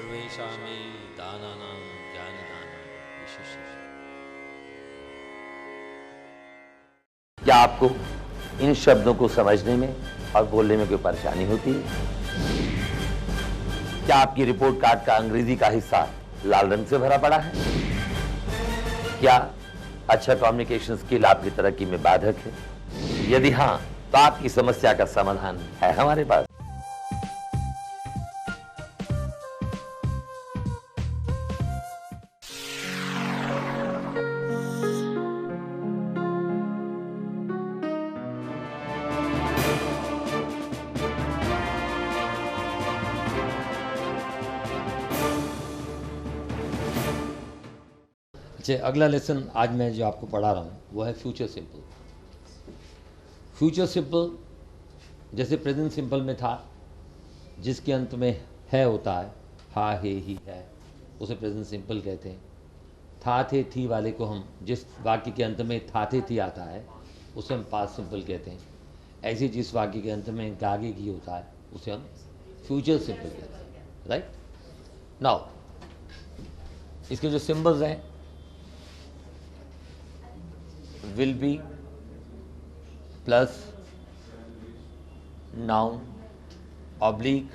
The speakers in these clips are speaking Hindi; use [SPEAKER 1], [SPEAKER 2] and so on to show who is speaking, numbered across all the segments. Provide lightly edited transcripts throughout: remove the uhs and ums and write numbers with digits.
[SPEAKER 1] सर्वेषामे दानानां ज्ञानदानं विशिष्य।
[SPEAKER 2] क्या आपको इन शब्दों को समझने में और बोलने में कोई परेशानी होती है? क्या आपकी रिपोर्ट कार्ड का अंग्रेजी का हिस्सा लाल रंग से भरा पड़ा है? क्या अच्छा कम्युनिकेशन स्किल आपकी तरक्की में बाधक है? यदि हां, तो आपकी समस्या का समाधान है हमारे पास।
[SPEAKER 3] अच्छा, अगला लेसन आज मैं जो आपको पढ़ा रहा हूँ वो है फ्यूचर सिंपल। फ्यूचर सिंपल जैसे प्रेजेंट सिंपल में था, जिसके अंत में है होता है, हा हे ही है, उसे प्रेजेंट सिंपल कहते हैं। था थे थी वाले को हम, जिस वाक्य के अंत में था थे थी आता है उसे हम पास्ट सिंपल कहते हैं। ऐसे जिस वाक्य के अंत में गागे की होता है उसे हम फ्यूचर सिंपल कहते हैं। राइट नाउ इसके जो सिंबल्स हैं, will be plus noun oblique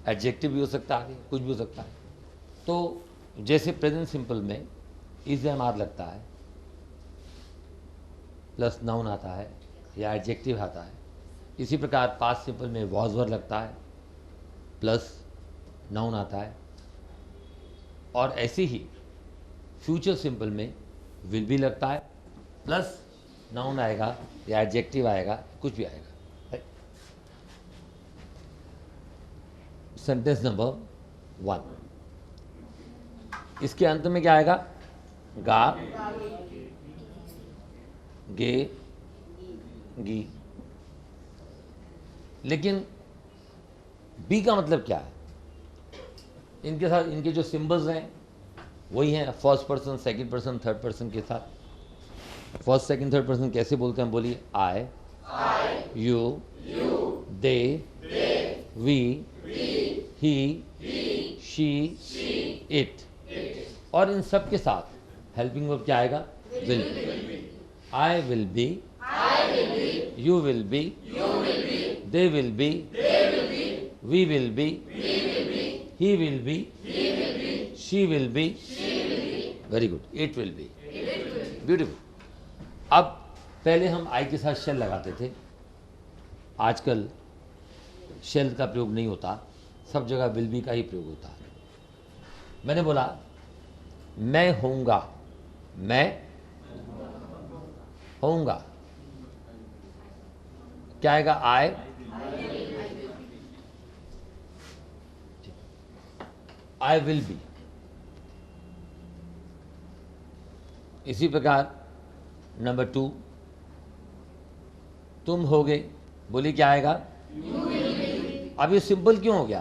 [SPEAKER 3] adjective भी हो सकता है, कुछ भी हो सकता है। तो जैसे प्रेजेंट सिंपल में इज एम आर लगता है, प्लस नाउन आता है या एडजेक्टिव आता है, इसी प्रकार पास्ट सिंपल में वॉज वर लगता है, प्लस नाउन आता है। और ऐसे ही फ्यूचर सिंपल में विल भी लगता है, प्लस नाउन आएगा या एडजेक्टिव आएगा, कुछ भी आएगा। सेंटेंस नंबर 1, इसके अंत में क्या आएगा? गा, गे, गी। लेकिन बी का मतलब क्या है? इनके साथ इनके जो सिंबल्स हैं वही हैं first person, second person, third person के साथ। फर्स्ट सेकंड थर्ड पर्सन कैसे बोलते हैं? बोलिए। I, you, they, we, he, she, it. और इन सब के साथ हेल्पिंग वर्ब क्या आएगा? Will be. I will be, you will be, they will be, we will be, he will be, she will be, very good, it will be, beautiful. अब पहले हम आई के साथ शेल लगाते थे, आजकल शेल का प्रयोग नहीं होता, सब जगह विल बी का ही प्रयोग होता है। मैंने बोला मैं होऊंगा, मैं होऊंगा, क्या आएगा? आई विल बी। इसी प्रकार नंबर 2, तुम होगे, बोलिए क्या आएगा? अब ये सिंपल क्यों हो गया?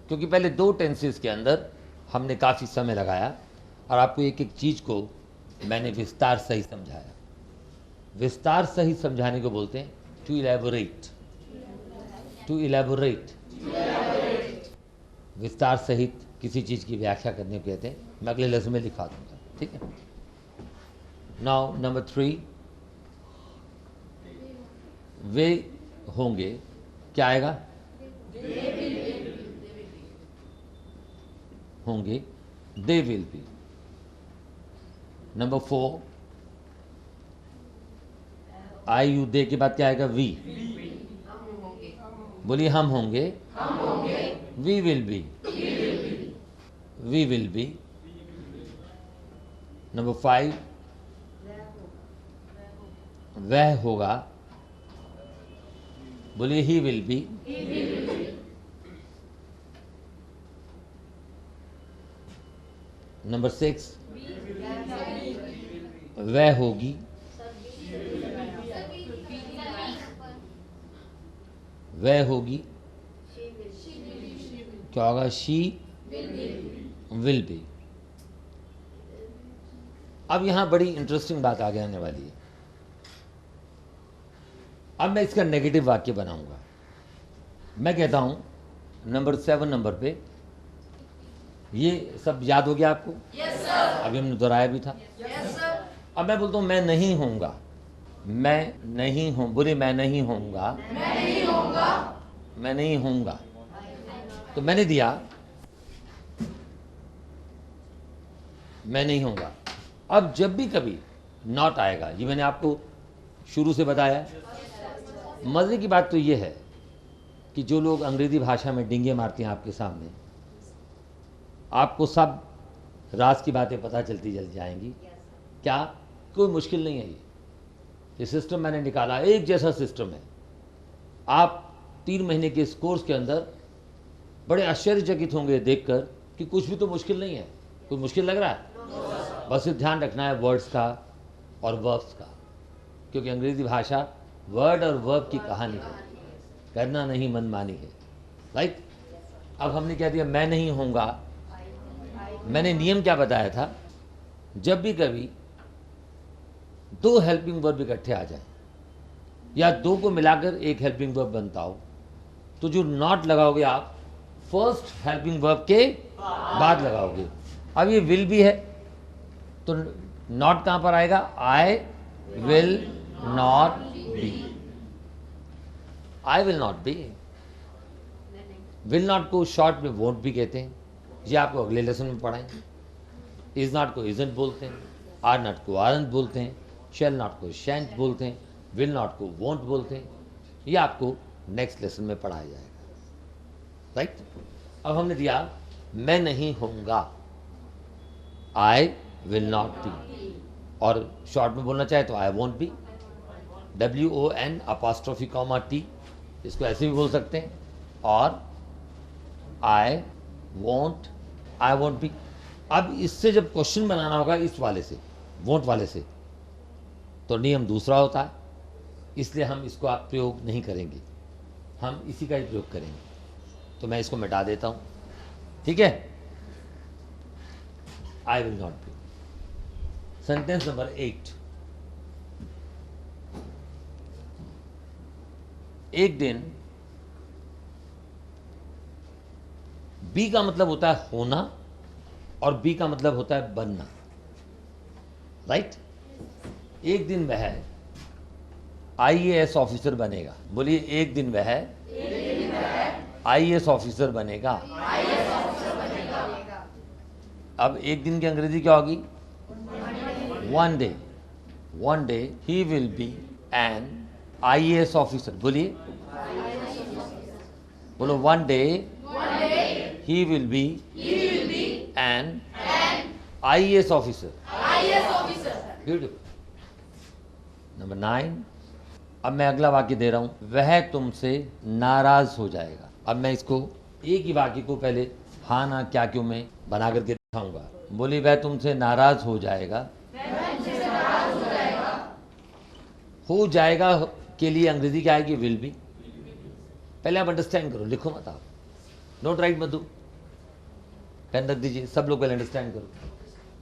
[SPEAKER 3] क्योंकि पहले 2 टेंसेस के अंदर हमने काफ़ी समय लगाया और आपको एक एक चीज़ को मैंने विस्तार सही समझाया। विस्तार सही समझाने को बोलते हैं टू इलेबोरेट। टू इलेबोरेट, विस्तार सहित किसी चीज़ की व्याख्या करने को कहते हैं। मैं अगले लेसन में लिखा दूंगा, ठीक है। नाउ नंबर 3, वे होंगे, क्या आएगा? होंगे, they will be. Number 4, I you they के बाद क्या आएगा? वी। बोलिए हम होंगे, we will be, we will be. Number 5, वह होगा, बोलिए ही विल बी, नंबर 6, वह होगी, वह होगी, क्या होगा? She will B. अब यहां बड़ी इंटरेस्टिंग बात आगे आने वाली है। अब मैं इसका नेगेटिव वाक्य बनाऊंगा। मैं कहता हूं नंबर 7 नंबर पे ये सब याद हो गया आपको?
[SPEAKER 4] Yes sir.
[SPEAKER 3] अभी हमने दोहराया भी था।
[SPEAKER 4] Yes sir.
[SPEAKER 3] अब मैं बोलता हूँ मैं नहीं होऊंगा, मैं नहीं हूँ, बोले मैं नहीं होऊंगा,
[SPEAKER 4] मैं नहीं होऊंगा,
[SPEAKER 3] मैं नहीं होऊंगा। तो मैंने दिया मैं नहीं होऊंगा। अब जब भी कभी नॉट आएगा, ये मैंने आपको शुरू से बताया। मजे की बात तो ये है कि जो लोग अंग्रेजी भाषा में डिंगे मारते हैं आपके सामने, आपको सब राज की बातें पता चलती चल जाएंगी। क्या? कोई मुश्किल नहीं है। ये सिस्टम मैंने निकाला, एक जैसा सिस्टम है। आप 3 महीने के इस कोर्स के अंदर बड़े आश्चर्यचकित होंगे देखकर कि कुछ भी तो मुश्किल नहीं है। कोई मुश्किल लग रहा है? बस सिर्फ ध्यान रखना है वर्ड्स का और वर्ब्स का, क्योंकि अंग्रेजी भाषा वर्ड और वर्ब की कहानी है, करना नहीं मनमानी है। राइट? अब हमने क्या दिया? मैं नहीं होऊंगा। मैंने नियम क्या बताया था? जब भी कभी 2 हेल्पिंग वर्ब इकट्ठे आ जाए या 2 को मिलाकर एक हेल्पिंग वर्ब बनता हो, तो जो नॉट लगाओगे आप फर्स्ट हेल्पिंग वर्ब के बाद लगाओगे। अब ये विल भी है, तो नॉट कहां पर आएगा? I will not B. I will not B. Will not को शॉर्ट में वोंट भी कहते हैं, ये आपको अगले लेसन में पढ़ाएंगे। इज नॉट को इजंट बोलते हैं, आर नॉट को आरंट बोलते हैं, शेल नॉट को शैंट बोलते हैं, विल नॉट को वोंट बोलते हैं। ये आपको नेक्स्ट लेसन में पढ़ाया जाएगा। राइट? अब हमने दिया मैं नहीं होऊंगा, आई विल नॉट बी, और शॉर्ट में बोलना चाहे तो I won't be, WON apostrophe comma T, इसको ऐसे भी बोल सकते हैं, और आई वोंट बी। अब इससे जब क्वेश्चन बनाना होगा इस वाले से, वोंट वाले से, तो नियम दूसरा होता है, इसलिए हम इसको आप प्रयोग नहीं करेंगे, हम इसी का ही प्रयोग करेंगे। तो मैं इसको मिटा देता हूं, ठीक है? I will not B. Sentence number 8। एक दिन, बी का मतलब होता है होना और बी का मतलब होता है बनना। राइट? एक दिन वह IAS ऑफिसर बनेगा। बोलिए, एक दिन वह IAS ऑफिसर बनेगा। अब एक दिन की अंग्रेजी क्या होगी? One day he will be an IAS officer. बोलिए, बोलो, one day he will be an IAS officer. Beautiful. Number 9. अब मैं अगला वाक्य दे रहा हूं, वह तुमसे नाराज हो जाएगा। अब मैं इसको एक ही वाक्य को पहले हाँ ना क्या क्यों में बना करके दिखाऊंगा। बोली, वह तुमसे नाराज हो जाएगा। हो जाएगा के लिए अंग्रेजी क्या आएगी? Will be. पहले आप अंडरस्टैंड करो, लिखो मत आप, नोट राइट मत दो, पेन रख दीजिए, सब लोग पहले अंडरस्टैंड करो।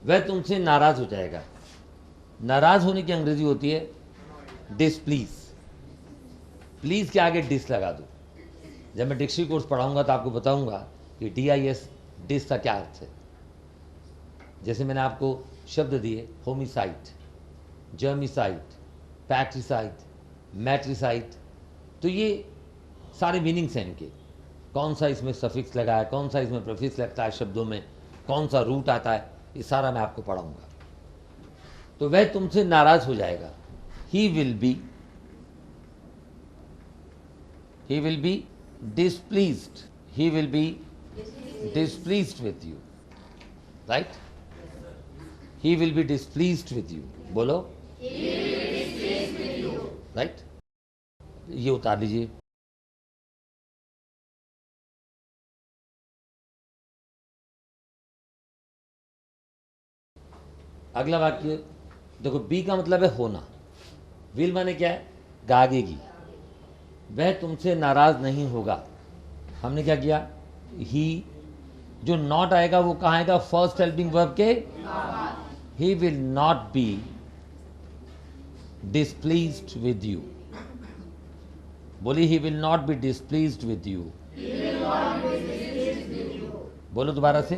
[SPEAKER 3] वह तुमसे नाराज हो जाएगा। नाराज होने की अंग्रेजी होती है डिसप्लीज। प्लीज के आगे डिस लगा दो। जब मैं डिक्शनरी कोर्स पढ़ाऊंगा तो आपको बताऊंगा कि DIS डिस का क्या अर्थ है। जैसे मैंने आपको शब्द दिए, होमिसाइड, जर्मिसाइड, पैट्रिसाइड, मैट्रिसाइड, तो ये सारे मीनिंग्स हैं इनके। कौन सा इसमें सफिक्स लगा है, कौन सा इसमें प्रीफिक्स लगता है शब्दों में, कौन सा रूट आता है, ये सारा मैं आपको पढ़ाऊंगा। तो वह तुमसे नाराज हो जाएगा। He will B displeased. He will be displeased with you. Right? He will be displeased with you. बोलो, राइट? ये उतार लीजिए। अगला वाक्य देखो, बी का मतलब है होना, विल माने क्या है? गागेगी। वह तुमसे नाराज नहीं होगा। हमने क्या किया? ही, जो नॉट आएगा वो कहाँ आएगा? फर्स्ट हेल्पिंग वर्ब के। He will not be displeased with you. बोलिए, he will not be displeased with you. बोलो दोबारा से,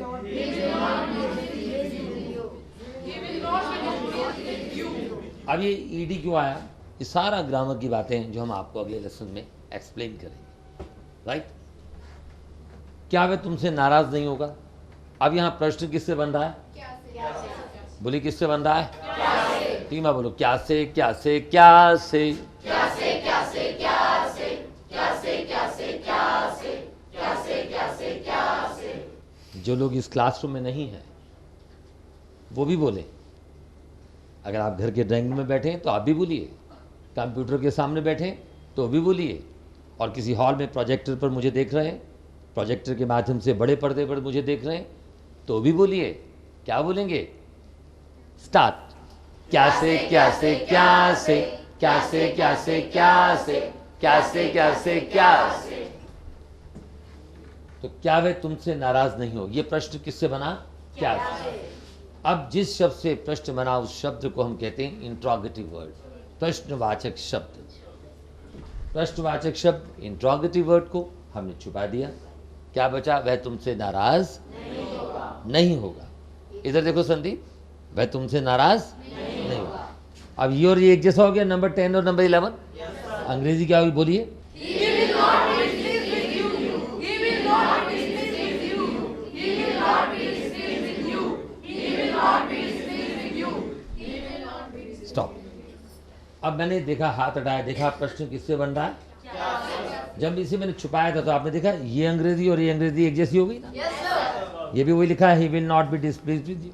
[SPEAKER 3] अब ये ईडी क्यों आया, ये सारा ग्रामर की बातें हैं जो हम आपको अगले लेसन में एक्सप्लेन करेंगे, राइट। क्या वह तुमसे नाराज नहीं होगा। अब यहाँ प्रश्न किससे बन रहा है, बोलिए किससे बन रहा है, टीमा बोलो क्या से, क्या से, क्या से,
[SPEAKER 4] क्या से, क्या से, क्या से, क्या से, क्या से, क्या से, क्या से, क्या से, क्या से।
[SPEAKER 3] जो लोग इस क्लासरूम में नहीं हैं वो भी बोले। अगर आप घर के ड्राइंग रूम में बैठे हैं तो आप भी बोलिए, कंप्यूटर के सामने बैठे हैं तो भी बोलिए, और किसी हॉल में प्रोजेक्टर पर मुझे देख रहे हैं, प्रोजेक्टर के माध्यम से बड़े पर्दे पर मुझे देख रहे हैं तो भी बोलिए। क्या बोलेंगे, स्टार्ट। क्या से, क्या से, क्या से, क्या से, क्या से, क्या से, क्या से, क्या से, क्या से। तो क्या वे तुमसे नाराज नहीं हो, ये प्रश्न किससे बना, क्या से। अब जिस शब्द से प्रश्न बना उस शब्द को हम कहते हैं इंट्रोगेटिव वर्ड, प्रश्नवाचक शब्द। प्रश्नवाचक शब्द इंट्रोगेटिव वर्ड को हमने छुपा दिया, क्या बचा, वह तुमसे नाराज नहीं होगा। इधर देखो संदीप, वह तुमसे नाराज नहीं होगा। अब ये और ये एक जैसा हो गया, नंबर 10 और नंबर 11। अंग्रेजी क्या हुई बोलिए, स्टॉप। अब मैंने देखा, हाथ हटाया, देखा प्रश्न किससे बन रहा है। जब इसे मैंने छुपाया था तो आपने देखा ये अंग्रेजी और ये अंग्रेजी एक जैसी हो गई ना। ये भी वही लिखा है, he will not be displeased with you.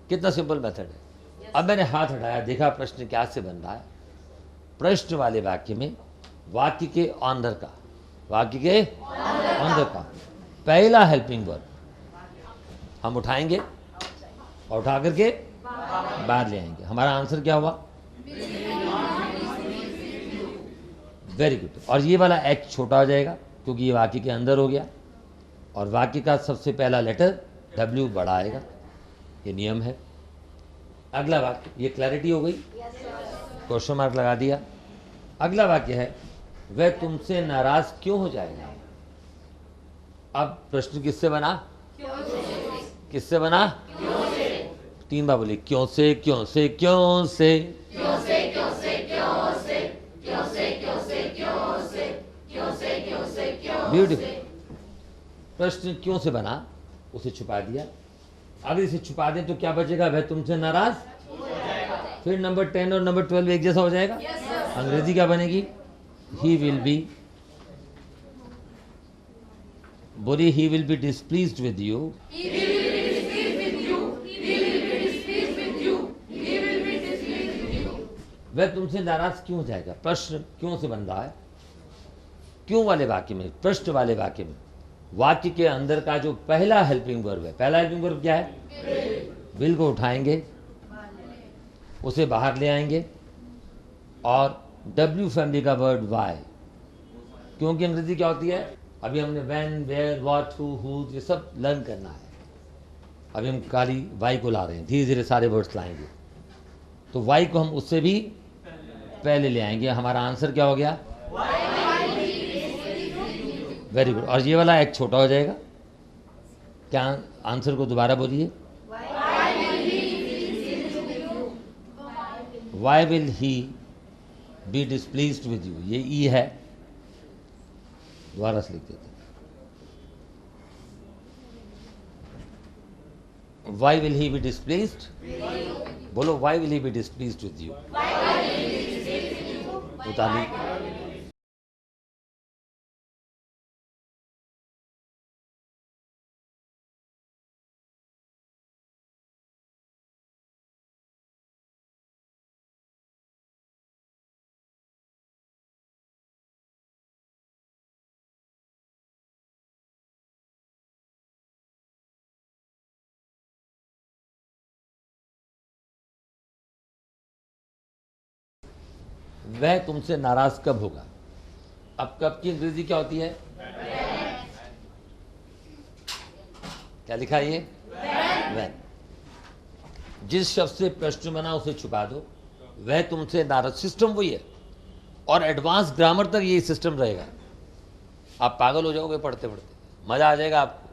[SPEAKER 3] कितना सिंपल मेथड है। अब मैंने हाथ हटाया, देखा प्रश्न क्या से बन रहा है। प्रश्न वाले वाक्य में वाक्य के अंदर का, वाक्य के अंदर का पहला हेल्पिंग वर्ब हम उठाएंगे और उठा करके बाहर ले आएंगे। हमारा आंसर क्या हुआ, वेरी गुड। और ये वाला एच छोटा हो जाएगा क्योंकि ये वाक्य के अंदर हो गया, और वाक्य का सबसे पहला लेटर डब्ल्यू बड़ा आएगा, ये नियम है। अगला वाक्य, ये क्लैरिटी हो गई, क्वेश्चन मार्क लगा दिया। अगला वाक्य है, वह तुमसे नाराज क्यों हो जाएगा। अब प्रश्न किससे बना, किससे बना, 3 बार बोलिए, क्यों से, क्यों से, क्यों से,
[SPEAKER 4] क्यों से, क्यों से, क्यों से, क्यों से, क्यों से, क्यों से, क्यों से, क्यों से, क्यों।
[SPEAKER 3] ब्यूटीफुल। प्रश्न क्यों से बना, उसे छुपा दिया। अगर इसे छुपा दें तो क्या बचेगा, वह तुमसे नाराज। फिर नंबर 10 और नंबर 12 एक जैसा हो जाएगा। अंग्रेजी क्या बनेगी, ही विल बी, बोलिए, he will be displeased with you.
[SPEAKER 4] He will be displeased with you. He will be displeased with you. He will be displeased with you.
[SPEAKER 3] वह तुमसे नाराज क्यों हो जाएगा। प्रश्न क्यों से बन रहा है। क्यों वाले वाक्य में, प्रश्न वाले वाक्य में वाक्य के अंदर का जो पहला हेल्पिंग वर्ब है, पहला हेल्पिंग वर्ब क्या है, विल को उठाएंगे, उसे बाहर ले आएंगे, और डब्ल्यू फैमिली का वर्ड वाई। क्योंकि अंग्रेजी क्या होती है, अभी हमने व्हेन, वेयर, व्हाट, हु, ये सब लर्न करना है। अभी हम खाली वाई को ला रहे हैं, धीरे धीरे सारे वर्ड्स लाएंगे। तो वाई को हम उससे भी पहले ले आएंगे। हमारा आंसर क्या हो गया, वेरी गुड। और ये वाला एक छोटा हो जाएगा। क्या आंसर को दोबारा बोलिए, why will he be displeased with you. ये ई है, दोबारा से लिख देते हैं। Why will he be displeased, बोलो, why will he be displeased with you. उतानी वह तुमसे नाराज कब होगा। अब कब की अंग्रेजी क्या होती है, क्या लिखा है ये, वह। जिस शब्द से प्रश्न बना उसे छुपा दो, वह तुमसे नाराज। सिस्टम वही है, और एडवांस ग्रामर तक ये सिस्टम रहेगा। आप पागल हो जाओगे पढ़ते पढ़ते, मजा आ जाएगा आपको।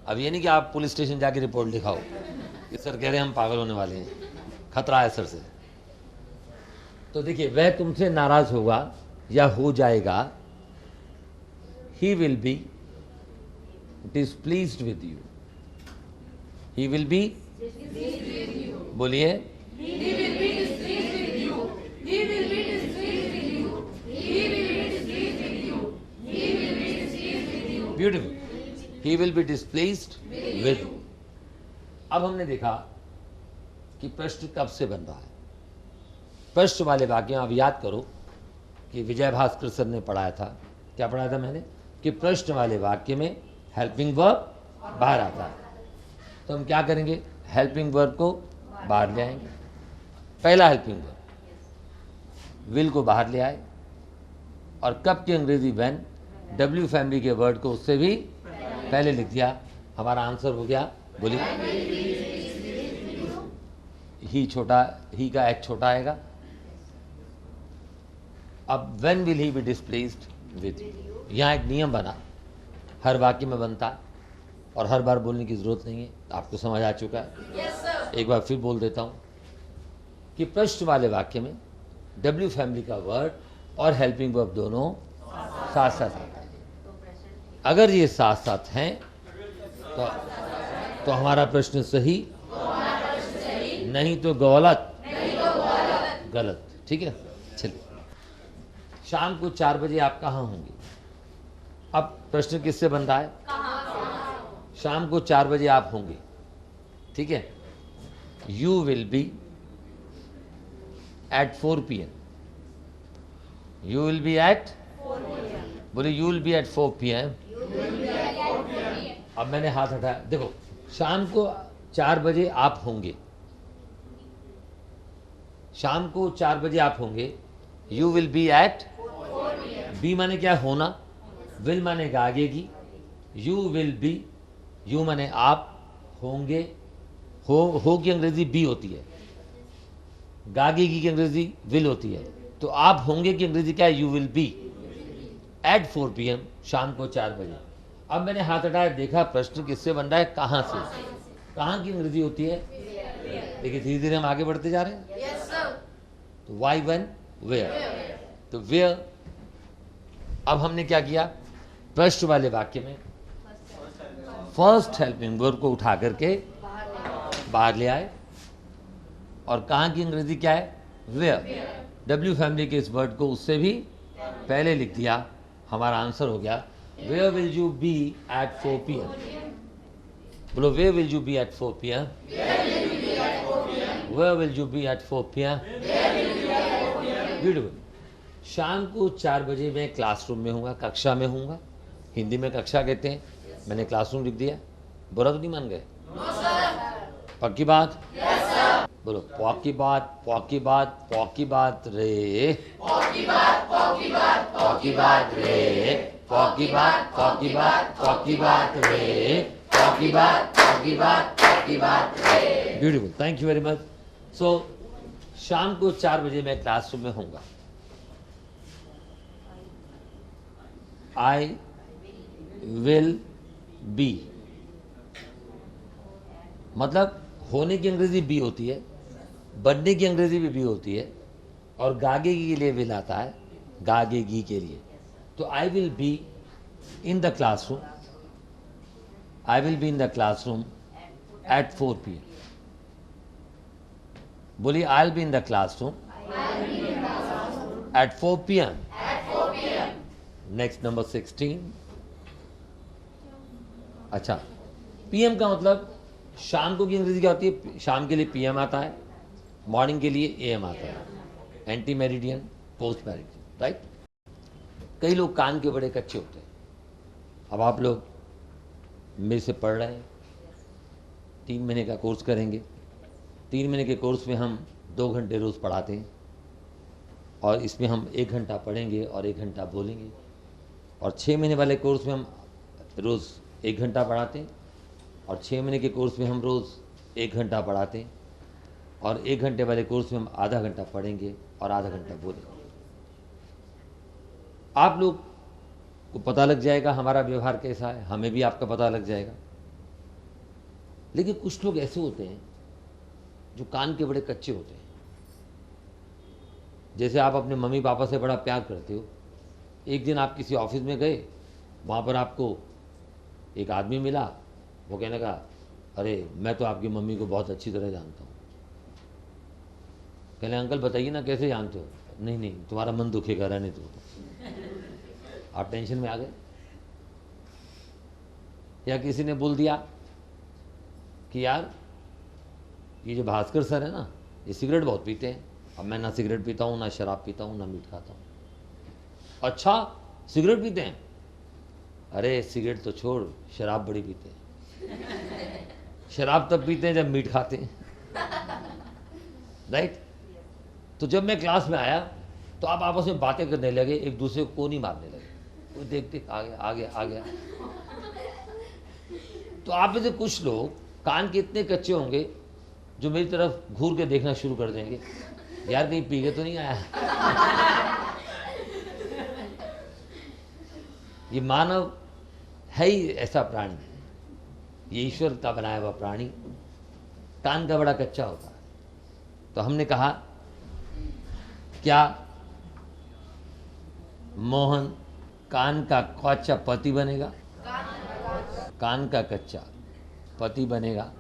[SPEAKER 3] अब ये नहीं कि आप पुलिस स्टेशन जाके रिपोर्ट लिखाओ कि सर कह रहे हैं हम पागल होने वाले हैं, खतरा है सर से। तो देखिए, वह तुमसे नाराज होगा या हो जाएगा, he will be displeased with you, he will be, बोलिए, beautiful, he will be displeased with you. अब हमने देखा कि प्रश्न कब से बन रहा है। प्रश्न वाले वाक्य आप याद करो कि विजय भास्कर सर ने पढ़ाया था, क्या पढ़ाया था मैंने, कि प्रश्न वाले वाक्य में हेल्पिंग वर्ब बाहर आता है। तो हम क्या करेंगे, हेल्पिंग वर्ब को बाहर ले आएंगे। पहला हेल्पिंग वर्ब विल को बाहर ले आए, और कब की अंग्रेजी व्हेन, डब्ल्यू फैमिली के वर्ड को उससे भी पहले लिख दिया। हमारा आंसर हो गया, बोलिए, ही छोटा, ही का एच छोटा आएगा। अब when will he be displaced with you, यहाँ एक नियम बना, हर वाक्य में बनता है और हर बार बोलने की जरूरत नहीं है, आपको समझ आ चुका है। एक बार फिर बोल देता हूँ कि प्रश्न वाले वाक्य में डब्ल्यू फैमिली का वर्ड और हेल्पिंग वर्ब दोनों साथ साथ आते हैं। अगर ये साथ साथ हैं तो हमारा प्रश्न सही, नहीं तो गलत, गलत। ठीक है, चलिए। शाम को 4 बजे आप कहाँ होंगे? अब प्रश्न किससे बन रहा है? शाम को 4 बजे आप होंगे, ठीक है। You will be at 4 PM, you will be at, बोले you will be at 4 PM। अब मैंने हाथ हटाया, देखो, शाम को 4 बजे आप होंगे, शाम को 4 बजे आप होंगे, you will be at, be माने क्या, होना, विल माने गागेगी, यू विल बी, यू माने आप होंगे, हो की अंग्रेजी बी होती है, गागेगी की अंग्रेजी विल होती है, तो आप होंगे की अंग्रेजी क्या है, you will be at 4 PM, शाम को 4 बजे। अब मैंने हाथ हटाया, देखा प्रश्न किससे बन रहा है, कहाँ से, कहाँ की अंग्रेजी होती है। देखिए धीरे धीरे हम आगे बढ़ते जा रहे हैं। तो वाई, व्हेन, वेयर, तो वेयर। अब हमने क्या किया, प्रश्न वाले वाक्य में फर्स्ट हेल्पिंग वर्ब को उठा करके बाहर ले आए, और कहाँ की अंग्रेजी क्या है, वेयर। डब्ल्यू फैमिली के इस वर्ड को उससे भी पहले लिख दिया। हमारा आंसर हो गया, where will you be at 4 PM। बोलो, where will you be at 4 PM, where will you be at 4 PM। Beautiful. शाम को 4 बजे मैं क्लासरूम में हूँगा, कक्षा में हूँगा। हिंदी में कक्षा कहते हैं, मैंने क्लासरूम लिख दिया। बुरा तो नहीं मान गए? पक्की बात? बोलो, पक्की बात, पक्की बात, पक्की बात रे, पक्की बात, पक्की बात, पक्की बात रे, पक्की बात, पक्की बात, पक्की बात रे, पक्की बात, पक्की बात, पक्की बात रे। Beautiful, thank you very much. So शाम को 4 बजे मैं क्लासरूम में होऊंगा। आई विल बी, मतलब होने की अंग्रेजी बी होती है, बनने की अंग्रेजी भी बी होती है, और गागेगी के लिए विल आता है, गागेगी के लिए। तो I will be in the classroom, I will be in the classroom at 4 PM। बोलिए, I will be in the classroom at 4 PM। Next, number 16। अच्छा, PM का मतलब शाम को की अंग्रेजी क्या होती है? शाम के लिए PM आता है, मॉर्निंग के लिए AM आता है, anti meridian, post meridian, right. कई लोग कान के बड़े कच्चे होते हैं। अब आप लोग मेरे से पढ़ रहे हैं, 3 महीने का कोर्स करेंगे। 3 महीने के कोर्स में हम 2 घंटे रोज़ पढ़ाते हैं, और इसमें हम 1 घंटा पढ़ेंगे और 1 घंटा बोलेंगे। और 6 महीने वाले कोर्स में हम रोज़ 1 घंटा पढ़ाते हैं, और 6 महीने के कोर्स में हम रोज़ 1 घंटा पढ़ाते हैं, और 1 घंटे वाले कोर्स में हम आधा घंटा पढ़ेंगे और आधा घंटा बोलेंगे। आप लोग को पता लग जाएगा हमारा व्यवहार कैसा है, हमें भी आपका पता लग जाएगा। लेकिन कुछ लोग ऐसे होते हैं जो कान के बड़े कच्चे होते हैं। जैसे आप अपने मम्मी पापा से बड़ा प्यार करते हो, एक दिन आप किसी ऑफिस में गए, वहाँ पर आपको एक आदमी मिला, वो कहने लगा, अरे मैं तो आपकी मम्मी को बहुत अच्छी तरह जानता हूँ। कहले, अंकल बताइए ना कैसे जानते हो? नहीं नहीं, तुम्हारा मन दुखेगा, रहने दो। आप टेंशन में आ गए। या किसी ने बोल दिया कि यार ये जो भास्कर सर है ना, ये सिगरेट बहुत पीते हैं। अब मैं ना सिगरेट पीता हूँ, ना शराब पीता हूँ, ना मीट खाता हूँ। अच्छा, सिगरेट पीते हैं? अरे सिगरेट तो छोड़, शराब बड़ी पीते हैं। शराब तब पीते हैं जब मीट खाते हैं, राइट? तो जब मैं क्लास में आया तो आप आपस में बातें करने लगे, एक दूसरे को नहीं मारने लगे। वो देख देख आ गया आ गया आ गया। तो आप में से कुछ लोग कान के इतने कच्चे होंगे जो मेरी तरफ घूर के देखना शुरू कर देंगे, यार कहीं पी के तो नहीं आया। ये मानव है ही ऐसा प्राणी, ये ईश्वर का बनाया हुआ प्राणी कान का बड़ा कच्चा होता है। तो हमने कहा, क्या मोहन कान का कच्चा पति बनेगा? कान का कच्चा पति बनेगा,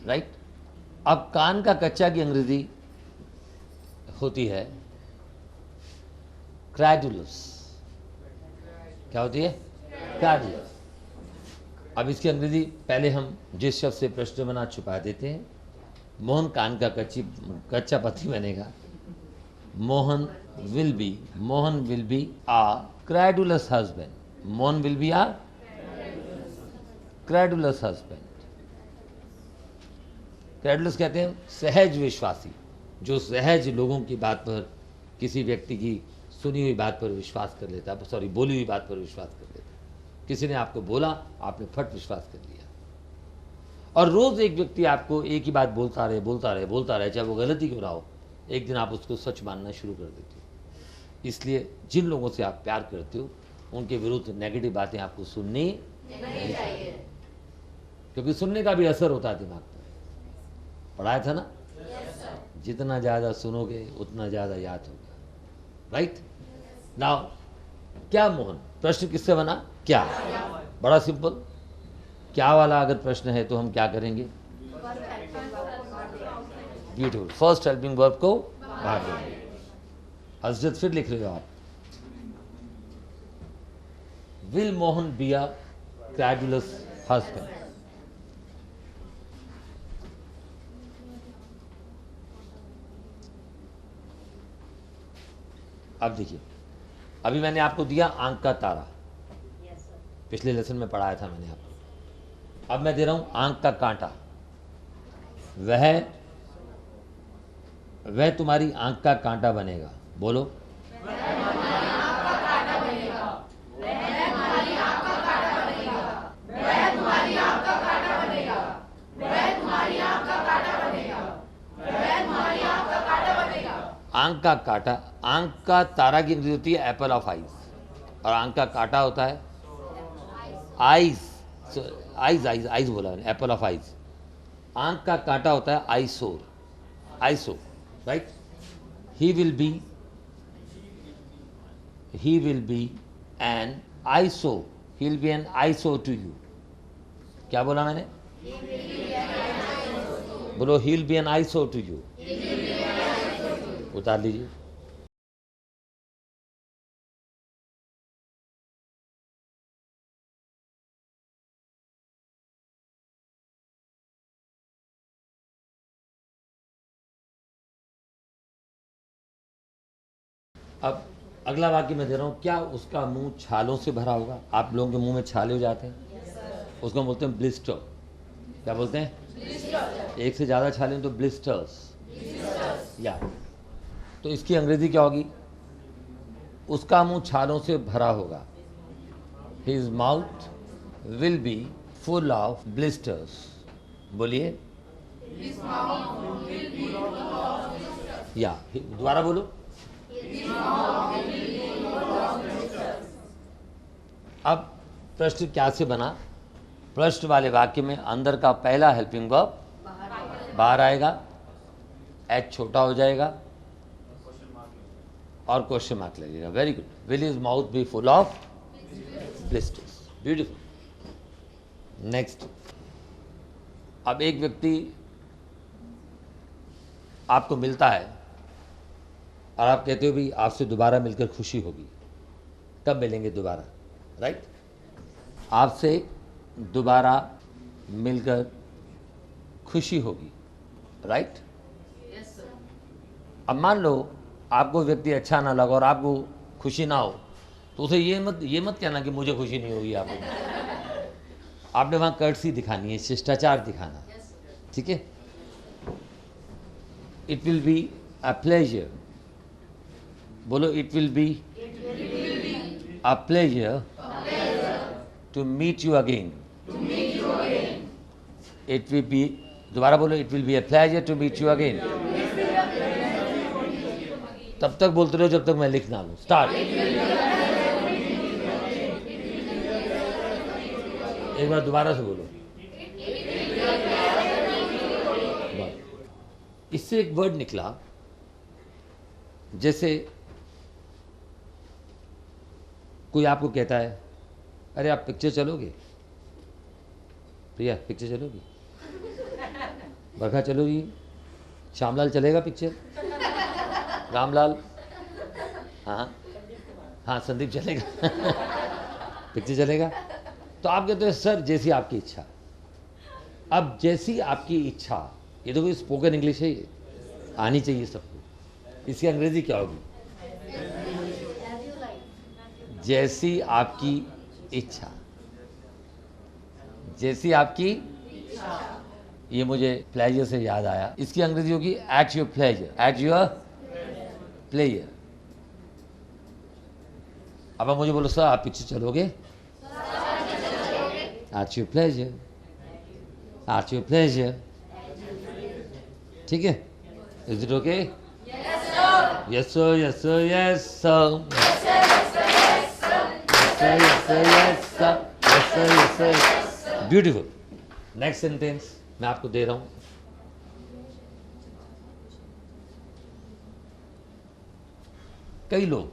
[SPEAKER 3] राइट? अब कान का कच्चा की अंग्रेजी होती है क्रेडुलस। क्या होती है? क्रेडुलस। अब इसकी अंग्रेजी पहले हम जिस शब्द से प्रश्न बना छुपा देते हैं, मोहन कान का कच्चा पति बनेगा। Mohan will be a credulous husband. Mohan will be a credulous husband. Credulous कहते हैं सहज विश्वासी, जो सहज लोगों की बात पर, किसी व्यक्ति की सुनी हुई बात पर विश्वास कर लेता है, सॉरी बोली हुई बात पर विश्वास कर लेता है। किसी ने आपको बोला, आपने फट विश्वास कर लिया। और रोज एक व्यक्ति आपको एक ही बात बोलता रहे, चाहे वो गलती क्यों ना हो, एक दिन आप उसको सच मानना शुरू कर देते हो। इसलिए जिन लोगों से आप प्यार करते हो उनके विरुद्ध नेगेटिव बातें आपको सुननी नहीं चाहिए, क्योंकि सुनने का भी असर होता है दिमाग पर। पढ़ाया था ना, जितना ज़्यादा सुनोगे उतना ज़्यादा याद होगा, राइट? नाउ क्या मोहन प्रश्न किससे बना? क्या। बड़ा सिंपल। क्या वाला अगर प्रश्न है तो हम क्या करेंगे? ब्यूटीफुल। फर्स्ट हेल्पिंग वर्ब को बाहर लेंगे। हजरत फिर लिख रहे हो आप, will Mohan be a credulous husband. अब देखिए, अभी मैंने आपको दिया आंख का तारा, पिछले लेसन में पढ़ाया था मैंने आपको। अब मैं दे रहा हूं आंख का कांटा। वह तुम्हारी आंख का कांटा बनेगा। बोलो, आंख का कांटा। आंख का तारा की अंग्रेजी होती है एप्पल ऑफ आइज, और आंख का कांटा होता है आइज। आइज बोला मैंने, एप्पल ऑफ आइज। आंख का कांटा होता है eyesore, right? He will be an eyesore, he will be an eyesore to you. क्या बोला मैंने? बोलो, he will be an eyesore to you. उतार लीजिए। अब अगला वाक्य मैं दे रहा हूं, क्या उसका मुंह छालों से भरा होगा? आप लोगों के मुंह में छाले हो जाते हैं, उसको बोलते हैं ब्लिस्टर। क्या बोलते हैं? एक से ज्यादा छाले तो ब्लिस्टर्स, या। तो इसकी अंग्रेजी क्या होगी? उसका मुंह छालों से भरा होगा। His mouth will be full of blisters. बोलिए, या दोबारा बोलो। अब प्रश्न क्या से बना? प्रश्न वाले वाक्य में अंदर का पहला हेल्पिंग वर्ब बाहर आएगा, एच छोटा हो जाएगा, और क्वेश्चन मार्क लगेगा। Very good. Will his mouth be full of blisters. Beautiful. Next, अब एक व्यक्ति आपको मिलता है और आप कहते हो भी आपसे दोबारा मिलकर खुशी होगी। कब मिलेंगे दोबारा? राइट? आपसे दोबारा मिलकर खुशी होगी। राइट? अब मान लो आपको व्यक्ति अच्छा ना लगा और आपको खुशी ना हो, तो उसे ये मत कहना कि मुझे खुशी नहीं होगी। आपने वहाँ कर्टसी दिखानी है, शिष्टाचार दिखाना। ठीक है? It will be a pleasure. बोलो, it will be a pleasure to meet you again. It will be, दोबारा बोलो, it will be a pleasure to meet you again. तब तक बोलते रहो जब तक मैं लिख ना लूं। स्टार्ट। एक बार दोबारा से बोलो। इससे एक वर्ड निकला, जैसे कोई आपको कहता है, अरे आप पिक्चर चलोगे? प्रिया, पिक्चर चलोगी? बरखा चलोगी? श्यामलाल चलेगा पिक्चर? रामलाल? हाँ, संदीप चलेगा? पिक्चर चलेगा? तो आप कहते हो सर जैसी आपकी इच्छा। अब जैसी आपकी इच्छा, ये तो कोई स्पोकन इंग्लिश है, ये आनी चाहिए सबको। इसकी अंग्रेजी क्या होगी? जैसी आपकी इच्छा। जैसी आपकी, ये मुझे प्लेजर से याद आया, इसकी अंग्रेजी होगी at your pleasure. At your pleasure. अब आप मुझे बोलो सर आप पिक्चर चलोगे? At your pleasure. At your pleasure. ठीक है? Is it okay? Yes sir, yes sir, yes sir, yes sir, yes sir, yes sir, yes sir. Beautiful. Next sentence मैं आपको दे रहा हूं। कई लोग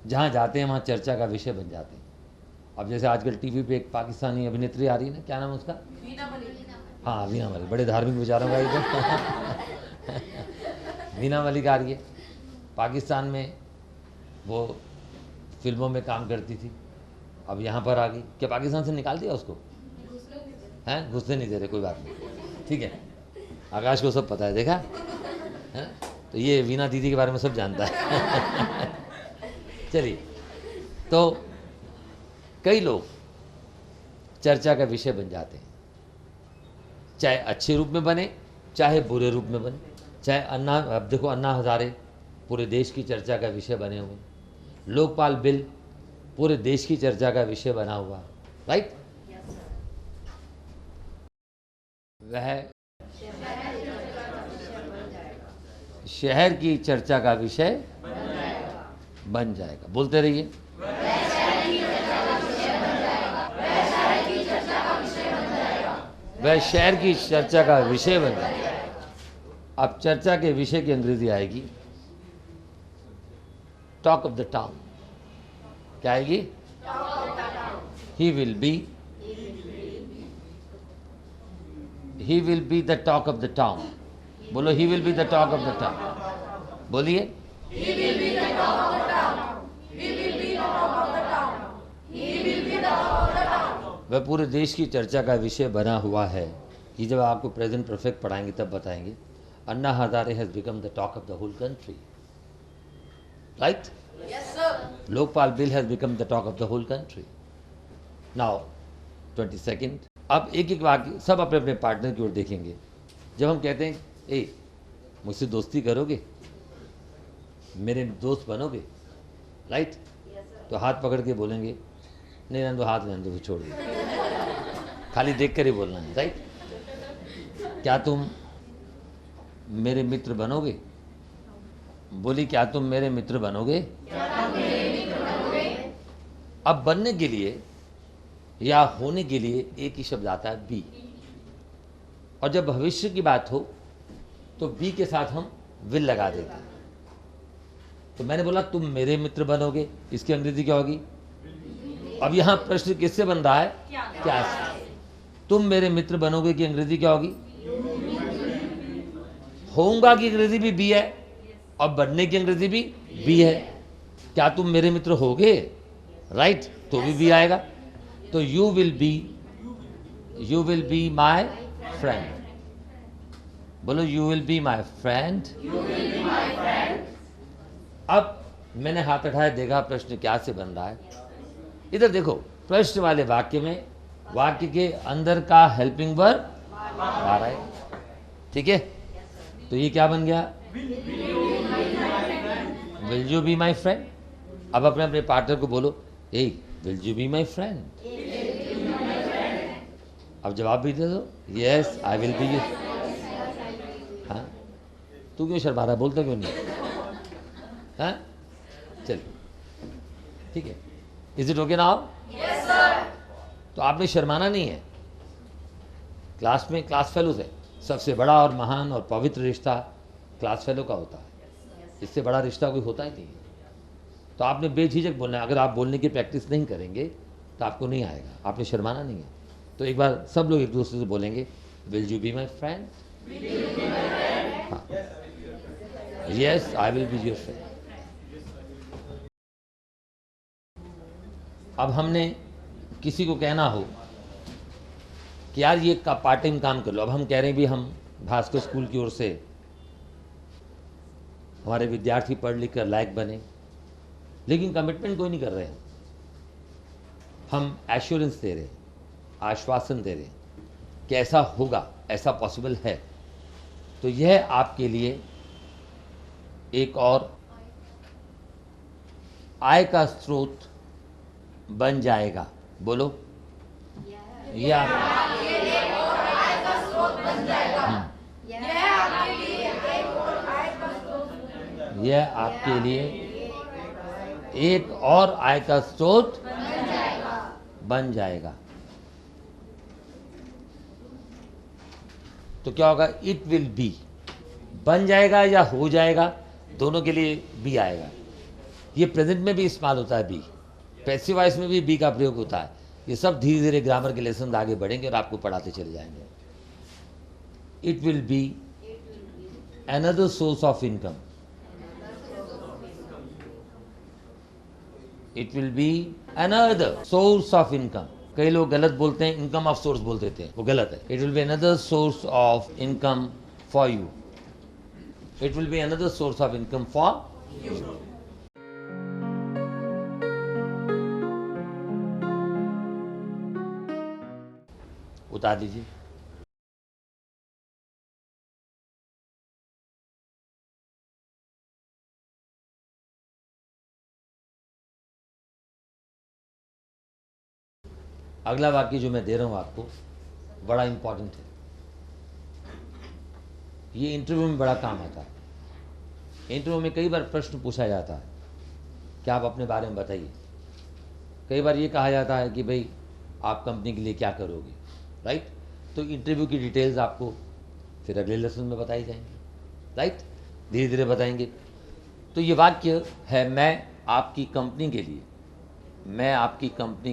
[SPEAKER 3] जहां जाते हैं वहां चर्चा का विषय बन जाते हैं। अब जैसे आजकल टीवी पे एक पाकिस्तानी अभिनेत्री आ रही है ना, क्या नाम है उसका? हाँ, वीना मलिक। बड़े धार्मिक विचारों का एकदम। वीना मलिक आ रही है। पाकिस्तान में वो फिल्मों में काम करती थी, अब यहाँ पर आ गई। क्या पाकिस्तान से निकाल दिया उसको? हैं? घुसने नहीं दे रहे, कोई बात नहीं। ठीक है, आकाश को सब पता है, देखा है? तो ये वीना दीदी के बारे में सब जानता है। चलिए, तो कई लोग चर्चा का विषय बन जाते हैं, चाहे अच्छे रूप में बने चाहे बुरे रूप में बने। चाहे अब देखो अन्ना हजारे पूरे देश की चर्चा का विषय बने हुए, लोकपाल बिल पूरे देश की चर्चा का विषय बना हुआ। राइट? वह शहर की चर्चा का विषय बन जाएगा। बोलते रहिए। वह शहर की चर्चा का विषय बन जाएगा। अब चर्चा के विषय की अंग्रेजी आएगी टॉक ऑफ द टाउन। क्या आएगी? He will be the talk of the town. बोलो, he will be the talk of the town. बोलिए। वह पूरे देश की चर्चा का विषय बना हुआ है। ये जब आपको प्रेजेंट परफेक्ट पढ़ाएंगे तब बताएंगे। Anna Hazare has become the talk of the whole country. Right? Lokpal bill has become the talk of the whole country. Now 22nd। अब एक एक वाक्य सब अपने अपने पार्टनर की ओर देखेंगे। जब हम कहते हैं ए मुझसे दोस्ती करोगे, मेरे दोस्त बनोगे, राइट? तो हाथ पकड़ के बोलेंगे नहीं रहने दो, हाथ रहने दो, छोड़ दो, खाली देख कर ही बोलना है। राइट? क्या तुम मेरे मित्र बनोगे? बोली, क्या तुम मेरे मित्र बनोगे? अब बनने के लिए या होने के लिए एक ही शब्द आता है बी, और जब भविष्य की बात हो तो बी के साथ हम विल लगा देते हैं। तो मैंने बोला तुम मेरे मित्र बनोगे, इसकी अंग्रेजी क्या होगी? अब यहाँ प्रश्न किससे बन रहा है? क्या से? तुम मेरे मित्र बनोगे की अंग्रेजी क्या होगी? होऊंगा की अंग्रेजी भी बी है और बनने की अंग्रेजी भी बी है। क्या तुम मेरे मित्र होगे? राइट, तो भी आएगा। तो you will be my friend. बोलो you will be my friend. अब मैंने हाथ उठाया, देखा प्रश्न क्या से बन रहा है। इधर देखो, प्रश्न वाले वाक्य में वाक्य के अंदर का हेल्पिंग वर्ब आ रहा है, ठीक है। तो ये क्या बन गया? Will you be my friend. अब अपने अपने पार्टनर को बोलो, ए will you be my friend. अब जवाब भी दे दो, yes I will be you. हाँ, तू क्यों शर्मा रहा है? बोलता क्यों नहीं? हाँ, चल ठीक है। Is it okay now? Yes sir. तो आपने शर्माना नहीं है। क्लास में क्लास फेलो से सबसे बड़ा और महान और पवित्र रिश्ता क्लास फेलो का होता है। इससे बड़ा रिश्ता कोई होता ही नहीं है। तो आपने बेझिझक बोलना है। अगर आप बोलने की प्रैक्टिस नहीं करेंगे तो आपको नहीं आएगा। आपने शर्माना नहीं है। तो एक बार सब लोग एक दूसरे से बोलेंगे, will you be my friend? Yes I will be your friend. अब हमने किसी को कहना हो कि यार ये का पार्ट टाइम काम कर लो। अब हम कह रहे हैं भी हम भास्कर स्कूल की ओर से हमारे विद्यार्थी पढ़ लिख कर लायक बने, लेकिन कमिटमेंट कोई नहीं कर रहे हैं। हम एश्योरेंस दे रहे हैं, आश्वासन दे रहे हैं कि ऐसा होगा, ऐसा पॉसिबल है। तो यह आपके लिए एक और आय का स्रोत बन जाएगा। बोलो, ये आपके लिए एक और आय का स्रोत बन जाएगा। यह आपके लिए एक और आय का स्रोत बन जाएगा। तो क्या होगा? It will B. बन जाएगा या हो जाएगा, दोनों के लिए बी आएगा। ये प्रेजेंट में भी इस्तेमाल होता है बी, पैसिव वॉइस में भी बी का प्रयोग होता है। ये सब धीरे धीरे ग्रामर के लेसन आगे बढ़ेंगे और आपको पढ़ाते चले जाएंगे। It will be another source of income. It will be another source of income. कई लोग गलत बोलते हैं, इनकम ऑफ सोर्स बोल देते हैं, वो गलत है। It will be another source of income for you. It will be another source of income for you. उतार दीजिए। अगला वाक्य जो मैं दे रहा हूं आपको बड़ा इंपॉर्टेंट है। ये इंटरव्यू में बड़ा काम आता है। इंटरव्यू में कई बार प्रश्न पूछा जाता है कि आप अपने बारे में बताइए। कई बार ये कहा जाता है कि भाई आप कंपनी के लिए क्या करोगे, राइट। तो इंटरव्यू की डिटेल्स आपको फिर अगले लेसन में बताई जाएंगी, राइट, धीरे धीरे बताएंगे। तो ये वाक्य है, मैं आपकी कंपनी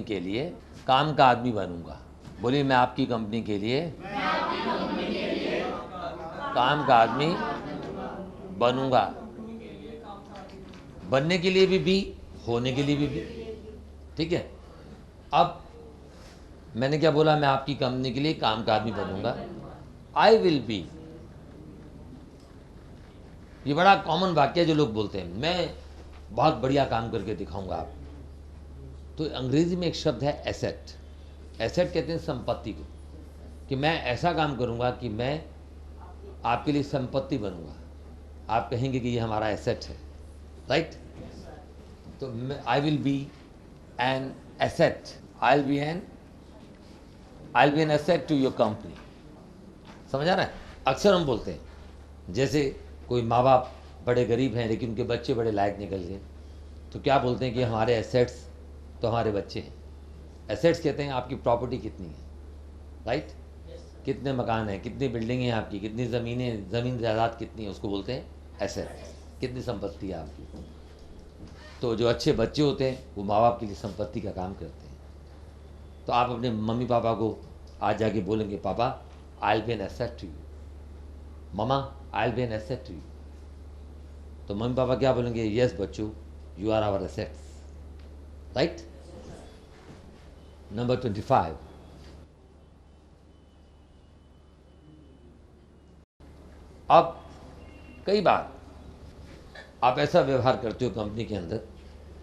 [SPEAKER 3] के लिए काम का आदमी बनूंगा। बोलिए, मैं आपकी कंपनी के लिए काम का आदमी बनूंगा। बनने के लिए भी बी, होने के लिए भी बी, ठीक है। अब मैंने क्या बोला? मैं आपकी कंपनी के लिए काम का आदमी बनूंगा। आई विल बी, ये बड़ा कॉमन वाक्य है जो लोग बोलते हैं, मैं बहुत बढ़िया काम करके दिखाऊंगा आप। तो अंग्रेजी में एक शब्द है एसेट। एसेट कहते हैं संपत्ति को, कि मैं ऐसा काम करूंगा कि मैं आपके लिए संपत्ति बनूंगा। आप कहेंगे कि ये हमारा एसेट है, राइट। तो I will be an asset. I will be an asset to your company. समझ आ रहा है? अक्सर हम बोलते हैं, जैसे कोई माँ बाप बड़े गरीब हैं लेकिन उनके बच्चे बड़े लायक निकल गए, तो क्या बोलते हैं कि हमारे एसेट्स तो हमारे बच्चे हैं। एसेट्स कहते हैं आपकी प्रॉपर्टी कितनी है, राइट, कितने मकान हैं, कितनी बिल्डिंगें हैं आपकी, कितनी ज़मीन जायदाद कितनी है, उसको बोलते हैं एसेट। कितनी संपत्ति है आपकी। तो जो अच्छे बच्चे होते हैं वो माँ बाप के लिए संपत्ति का काम करते हैं। तो आप अपने मम्मी पापा को आज जाके बोलेंगे, papa I will be an asset to you, mama I will be an asset to you. तो मम्मी पापा क्या बोलेंगे, यस बच्चों, you are our assets, right. Number 25, अब कई बार आप ऐसा व्यवहार करते हो कंपनी के अंदर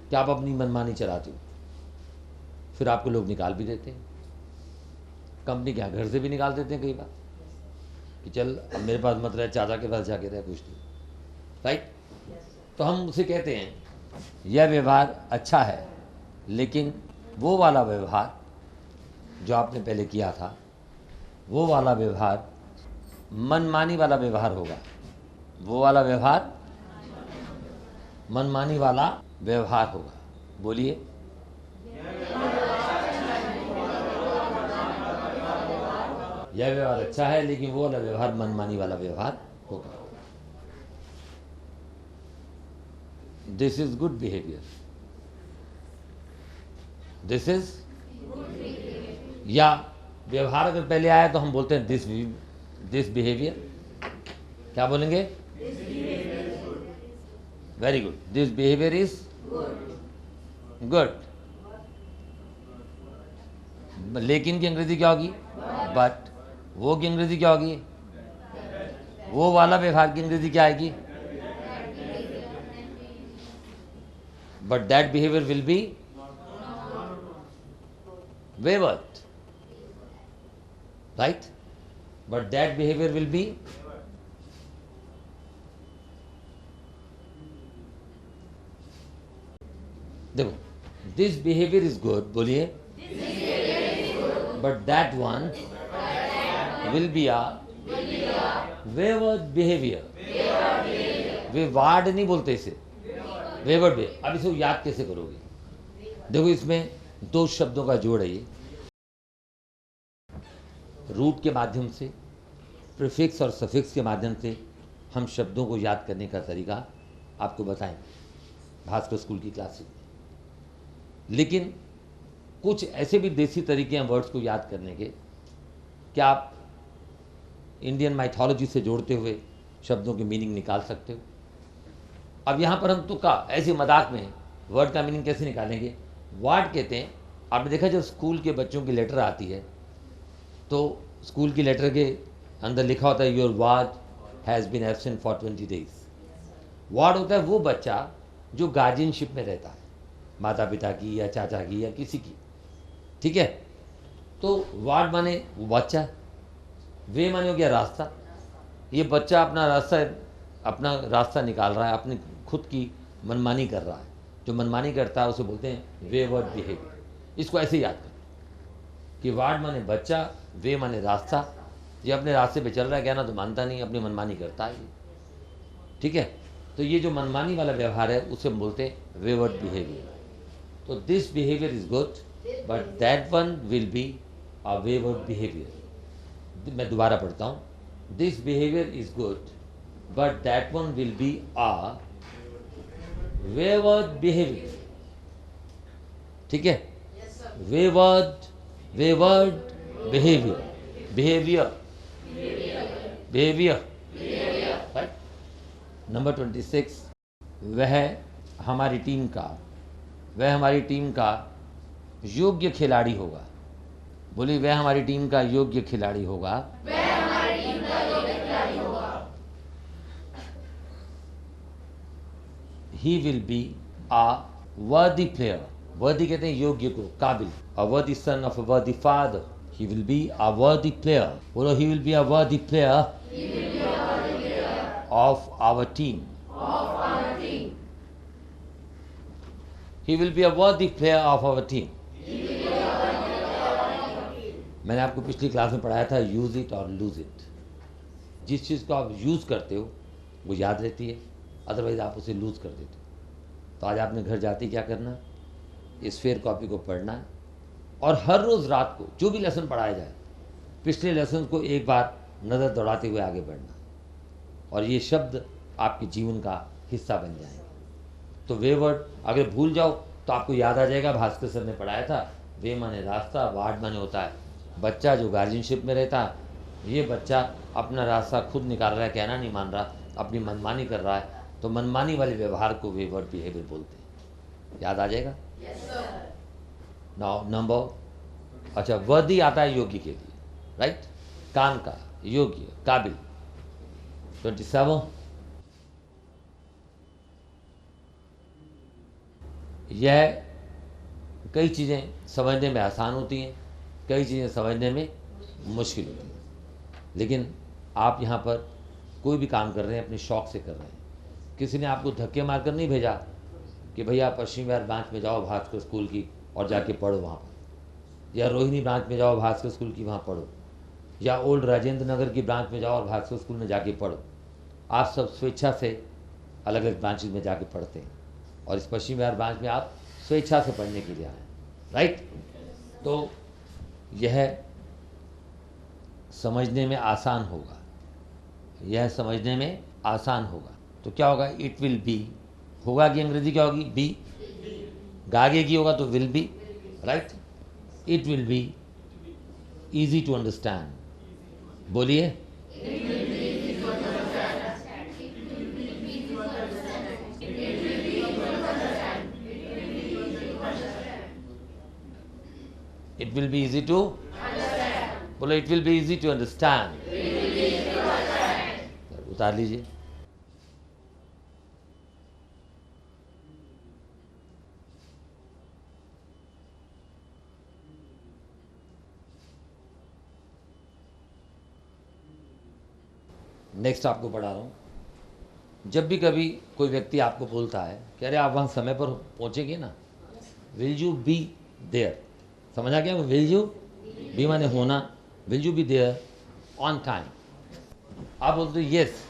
[SPEAKER 3] कि आप अपनी मनमानी चलाते हो, फिर आपको लोग निकाल भी देते हैं। कंपनी के यहाँ घर से भी निकाल देते हैं कई बार कि चल अब मेरे पास मत रहे, चाचा के पास जाके रहे, कुछ नहीं, राइट। तो हम उसे कहते हैं यह व्यवहार अच्छा है, लेकिन वो वाला व्यवहार जो आपने पहले किया था, वो वाला व्यवहार मनमानी वाला व्यवहार होगा। वो वाला व्यवहार मनमानी वाला व्यवहार होगा। बोलिए, यह व्यवहार अच्छा है, लेकिन वो वाला व्यवहार मनमानी वाला व्यवहार होगा। This is good behaviour, this is, या व्यवहार अगर पहले आया तो हम बोलते हैं दिस बिहेवियर। क्या बोलेंगे? Very good, this behaviour is good. लेकिन की अंग्रेजी क्या होगी? बट। वो की अंग्रेजी क्या होगी? वो वाला व्यवहार की अंग्रेजी क्या आएगी? But that behaviour will be wayward, right? But that behavior will be देखो, this behavior is good, बोलिए, but that one will be a wayward behavior। wayward नहीं बोलते इसे, wayward behavior। अब इसे याद कैसे करोगे? देखो, इसमें दो शब्दों का जोड़ है, ये रूट के माध्यम से, प्रीफिक्स और सफिक्स के माध्यम से हम शब्दों को याद करने का तरीका आपको बताएंगे भास्कर स्कूल की क्लासेस में। लेकिन कुछ ऐसे भी देसी तरीके हैं वर्ड्स को याद करने के कि आप इंडियन माइथोलॉजी से जोड़ते हुए शब्दों की मीनिंग निकाल सकते हो। अब यहाँ पर हम तुक्का ऐसे मजाक में वर्ड का मीनिंग कैसे निकालेंगे? वार्ड कहते हैं, आपने देखा जब स्कूल के बच्चों की लेटर आती है तो स्कूल की लेटर के अंदर लिखा होता है your ward has been absent for 20 days. Ward होता है वो बच्चा जो गार्जियनशिप में रहता है, माता पिता की या चाचा की या किसी की, ठीक है। तो वार्ड माने वो बच्चा, वे माने हो गया रास्ता। ये बच्चा अपना रास्ता निकाल रहा है, अपनी खुद की मनमानी कर रहा है। जो मनमानी करता है उसे बोलते हैं वेवर्ड बिहेवियर। इसको ऐसे याद करो कि वार्ड माने बच्चा, वे माने रास्ता। ये अपने रास्ते पे चल रहा है, कहना तो मानता नहीं, अपनी मनमानी करता है, ठीक है। तो ये जो मनमानी वाला व्यवहार है उसे हम बोलते हैं वेवर्ड बिहेवियर। तो this behaviour is good, but that one will be a wayward behaviour. मैं दोबारा पढ़ता हूँ, this behaviour is good, but that one will be a wayward behavior, ठीक है। wayward behavior, right। नंबर 26, वह हमारी टीम का योग्य खिलाड़ी होगा। बोलिए, वह हमारी टीम का योग्य खिलाड़ी होगा। He will be a worthy player। worthy कहते हैं योग्य को, काबिल। A worthy son of a worthy father। He will be a worthy player। बोलो, he will be a worthy player of our team। He will be a worthy player of our team। मैंने आपको पिछली क्लास में पढ़ाया था यूज इट और लूज इट। जिस चीज़ को आप यूज़ करते हो वो याद रहती है, अदरवाइज आप उसे लूज कर देते हो। तो आज आपने घर जाते ही क्या करना, इस फेयर कॉपी को पढ़ना है और हर रोज़ रात को जो भी लेसन पढ़ाया जाए पिछले लेसन को एक बार नज़र दौड़ाते हुए आगे बढ़ना, और ये शब्द आपके जीवन का हिस्सा बन जाएंगे। तो वे वर्ड अगर भूल जाओ तो आपको याद आ जाएगा, भास्कर सर ने पढ़ाया था, वे माने रास्ता, वार्ड माने होता है बच्चा जो गार्जियनशिप में रहता है। ये बच्चा अपना रास्ता खुद निकाल रहा है, कहना नहीं मान रहा, अपनी मनमानी कर रहा है, तो मनमानी वाले व्यवहार को वे वर्ड बिहेवियर बोलते हैं। याद आ जाएगा? नाउ नंबर, अच्छा वर्दी आता है योगी के लिए, राइट? काम का, योग्य, काबिल। 27, यह कई चीज़ें समझने में आसान होती हैं, कई चीज़ें समझने में मुश्किल होती हैं, लेकिन आप यहाँ पर कोई भी काम कर रहे हैं अपने शौक से कर रहे हैं। किसी ने आपको धक्के मारकर नहीं भेजा कि भैया पश्चिमी विहार ब्रांच में जाओ भास्कर स्कूल की और जाके पढ़ो वहाँ पर, या रोहिणी ब्रांच में जाओ भास्कर स्कूल की वहाँ पढ़ो, या ओल्ड राजेंद्र नगर की ब्रांच में जाओ और भास्कर स्कूल में जाके पढ़ो। आप सब स्वेच्छा से अलग अलग ब्रांचेज में जाके पढ़ते हैं, और इस पश्चिमी विहार ब्रांच में आप स्वेच्छा से पढ़ने के लिए आए, राइट? तो यह समझने में आसान होगा, यह समझने में आसान होगा। तो क्या होगा? इट विल बी होगा कि अंग्रेजी क्या होगी? बी। गागे की होगा तो will be, right? It will be easy to understand. बोलिए, it will be easy to, बोलो it will be easy to understand. उतार लीजिए। नेक्स्ट आपको पढ़ा रहा हूं। जब भी कभी कोई व्यक्ति आपको बोलता है कि अरे आप वहां समय पर पहुंचेंगे ना, विल यू बी देयर, समझा क्या? विल यू बी माने होना, will you be there on time. आप बोलते हो yes